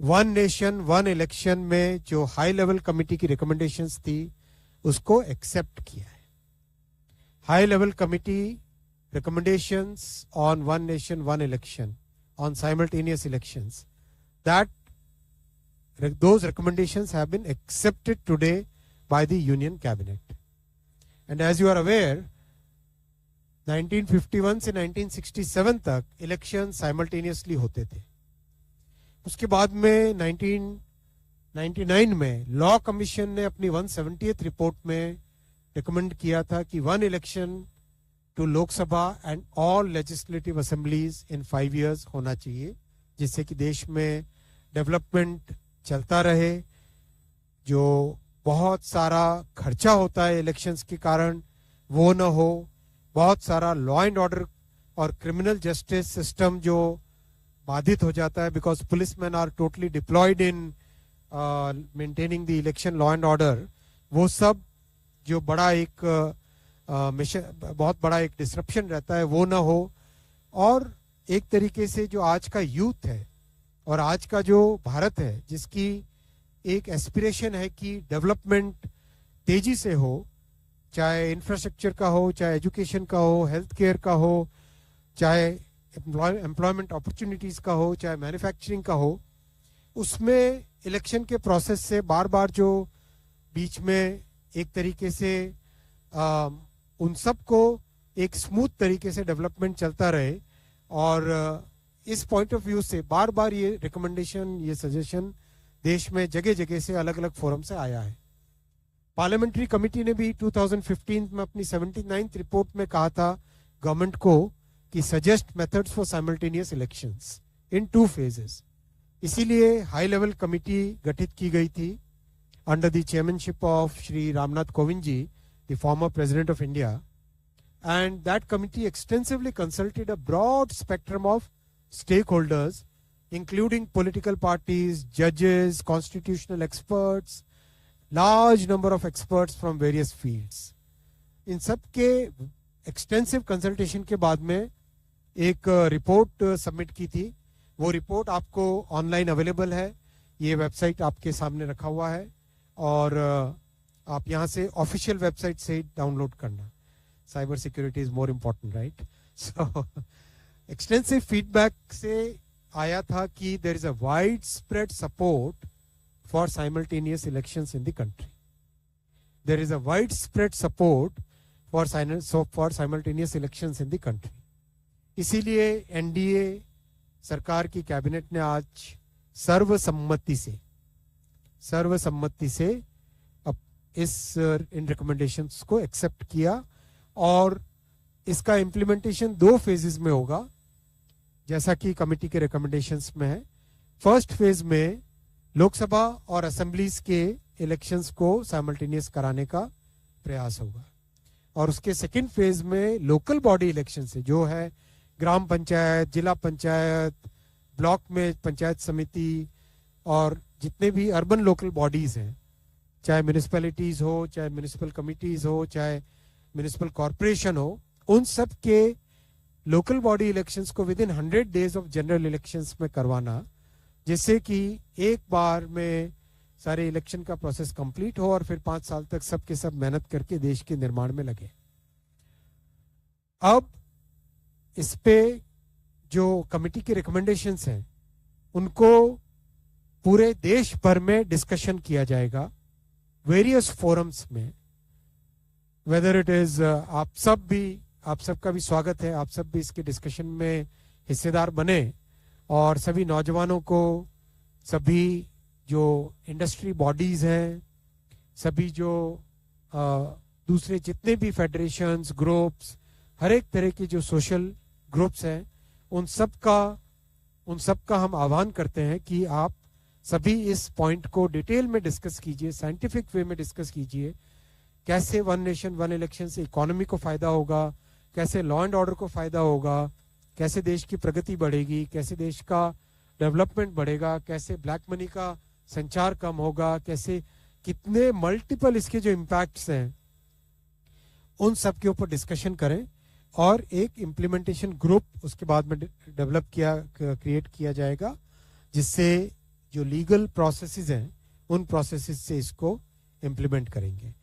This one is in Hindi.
वन नेशन वन इलेक्शन में जो हाई लेवल कमिटी की रिकमेंडेशंस थी उसको एक्सेप्ट किया है. High level committee recommendations on one nation one election, on simultaneous elections, that those recommendations have been accepted today by the Union Cabinet. And as you are aware, 1951 से 1967 तक इलेक्शन साइमल्टेनियसली होते थे. उसके बाद में 1999 में लॉ कमीशन ने अपनी 170th रिपोर्ट में रिकमेंड किया था कि one election to Lok Sabha and all legislative assemblies in 5 years होना चाहिए, जिससे कि देश में डेवलपमेंट चलता रहे. जो बहुत सारा खर्चा होता है इलेक्शंस के कारण वो न हो. बहुत सारा लॉ एंड ऑर्डर और क्रिमिनल जस्टिस सिस्टम जो बाधित हो जाता है, because policeman are totally deployed in maintaining the election law and order, वो सब जो बड़ा एक बहुत बड़ा एक डिसरप्शन रहता है वो ना हो. और एक तरीके से जो आज का यूथ है और आज का जो भारत है, जिसकी एक एस्पिरेशन है कि डेवलपमेंट तेजी से हो, चाहे इंफ्रास्ट्रक्चर का हो, चाहे एजुकेशन का हो, हेल्थ केयर का हो, चाहे एम्प्लॉयमेंट अपॉर्चुनिटीज का हो, चाहे मैन्युफैक्चरिंग का हो, उसमें इलेक्शन के प्रोसेस से बार बार जो बीच में एक तरीके से उन सब को एक स्मूथ तरीके से डेवलपमेंट चलता रहे. और इस पॉइंट ऑफ व्यू से बार बार ये रिकमेंडेशन, ये सजेशन देश में जगह जगह से अलग अलग फोरम से आया है. पार्लियामेंट्री कमेटी ने भी 2015 में अपनी 79th रिपोर्ट में कहा था गवर्नमेंट को कि suggest methods for simultaneous elections in 2 phases. इसीलिए हाई लेवल कमेटी गठित की गई थी under the chairmanship of Shri Ramnath Kovind ji, the former president of India, and that committee extensively consulted a broad spectrum of stakeholders, including political parties, judges, constitutional experts, large number of experts from various fields. इन सब के extensive consultation के बाद में एक रिपोर्ट सबमिट की थी. वो रिपोर्ट आपको ऑनलाइन अवेलेबल है, ये वेबसाइट आपके सामने रखा हुआ है और आप यहाँ से ऑफिशियल वेबसाइट से डाउनलोड करना. Cyber security is more important, right? So extensive feedback से आया था कि there is a wide spread support for simultaneous elections in the country. There is a wide spread support for simultaneous elections in the country. इसीलिए एनडीए सरकार की कैबिनेट ने आज सर्वसम्मति से इन रिकमेंडेशंस को एक्सेप्ट किया. और इसका इम्प्लीमेंटेशन 2 phases में होगा, जैसा कि कमेटी के रिकमेंडेशंस में है. फर्स्ट फेज में लोकसभा और असेंबलीज के इलेक्शंस को साइमल्टेनियस कराने का प्रयास होगा. और उसके सेकंड फेज में लोकल बॉडी इलेक्शन से, जो है ग्राम पंचायत, जिला पंचायत, ब्लॉक में पंचायत समिति और जितने भी अर्बन लोकल बॉडीज हैं, चाहे म्यूनिसिपैलिटीज हो, चाहे म्यूनिसिपल कमिटीज हो, चाहे म्यूनिसिपल कॉरपोरेशन हो, उन सब के लोकल बॉडी इलेक्शंस को with in 100 days of general elections में करवाना, जिससे कि एक बार में सारे इलेक्शन का प्रोसेस कंप्लीट हो और फिर 5 साल तक सब के सब मेहनत करके देश के निर्माण में लगे. अब इस पे जो कमेटी के रिकमेंडेशंस हैं उनको पूरे देश भर में डिस्कशन किया जाएगा वेरियस फोरम्स में. वेदर इट इज आप सबका भी स्वागत है, आप सब भी इसके डिस्कशन में हिस्सेदार बने और सभी नौजवानों को, सभी जो इंडस्ट्री बॉडीज हैं, सभी जो दूसरे जितने भी फेडरेशंस, ग्रुप्स, हर एक तरह के जो सोशल ग्रुप्स हैं, उन सब का हम आह्वान करते हैं कि आप सभी इस पॉइंट को डिटेल में डिस्कस कीजिए, साइंटिफिक वे में डिस्कस कीजिए. कैसे वन नेशन वन इलेक्शन से इकोनॉमी को फायदा होगा, कैसे लॉ एंड ऑर्डर को फायदा होगा, कैसे देश की प्रगति बढ़ेगी, कैसे देश का डेवलपमेंट बढ़ेगा, कैसे ब्लैक मनी का संचार कम होगा, कैसे कितने मल्टीपल इसके जो इम्पैक्ट्स हैं उन सब के ऊपर डिस्कशन करें. और एक इम्प्लीमेंटेशन ग्रुप उसके बाद में क्रिएट किया जाएगा, जिससे जो लीगल प्रोसेसेस हैं उन प्रोसेसेस से इसको इम्प्लीमेंट करेंगे।